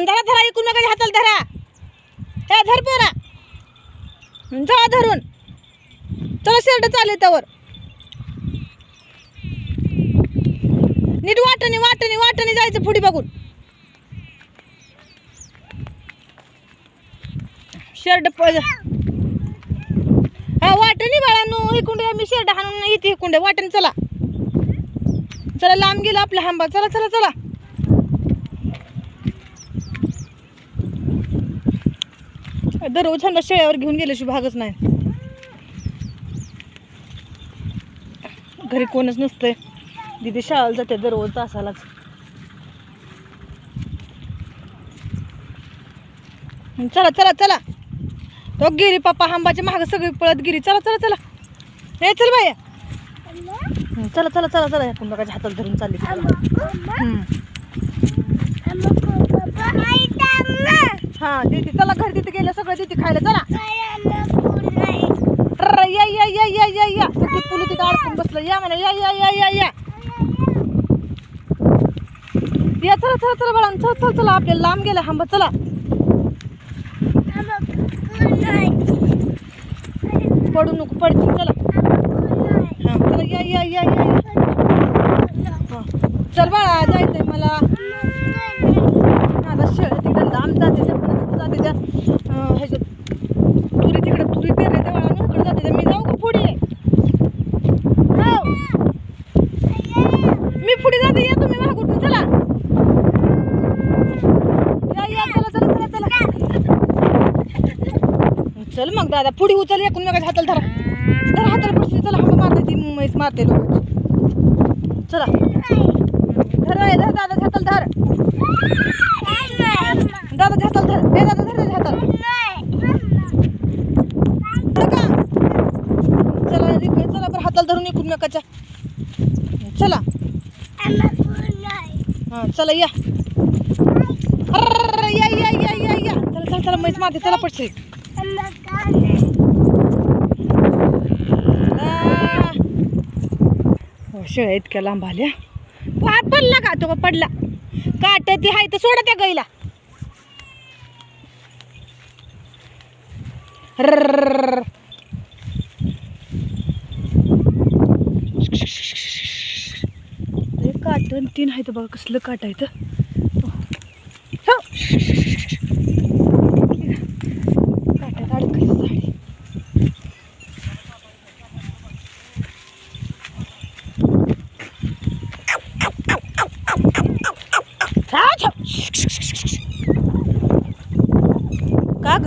धरा धरा इकून नका हाताला धरा. हे धर पोरा जा धरून. चला शेरड चालू त्यावर. नीट वाटणी वाटणी वाटणी जायचं पुढे बघून. शेरड हा वाटणी बाळांनो इकुंड मी शेरड हाणून येते इकुंड वाटणी. चला चला लांब गेला आपला हांबा. चला चला चला. दररोज ह्यांना शेळ्यावर घेऊन गेल्याशिवाय भागच नाही. घरी कोणच नसतंय. दिदी शाळेला जाते दररोज तासालाच. चला चला चला. तो गिरी पप्पा हांबाच्या मागं सगळी पळत गिरी. चला चला चला. हे चल बाया. चला चला चला चला. कुंभकाच्या हाताला धरून चालली. हा दीदी चला घरी तिथे गेलं सगळं तिथे खायला. चला या या या या या या. पुलू तिथं अडकून बसलं. या म्हणा या या या या या या. चला चला चला बाळा. चल चल चला. आपल्याला लांब गेला हांबा. चला पडू नको पडतील. चला हा चला या या या या. चल बाळा जायचंय मला. आता शेळ तिकडे लांब जाते जाते त्या ह्याच्यात तुरी तिकडे तुरी पेरले त्या बाळा इकडे जाते. मी जाऊ का पुढे. मी पुढे जाते. या तुम्ही मागून. चला या या. चला चला चला चला. चल मग दादा पुढे उचल. एकूण मग हाताला धरा धरा हाताला पडशील. चला हांबा मारते ती म्हैस मारते लोकांची. चला धर धर दादा हाताला धर. दादा हाताला धर. हे दादा धर त्याच्या हाताला. चला चला बरं हाताला धरून एकूण मेकाच्या. चला हा चला या या या या या या. चला चला चला म्हैस मारते. चला पडशील. शेळ्या इतक्या लांब आल्या. पडला का तो पडला. काट ती हाय तर सोडा त्या गाईला. काट तीन आहे तर बघा कसलं काट आहे. काट्यात अडकायचं साडी. का ग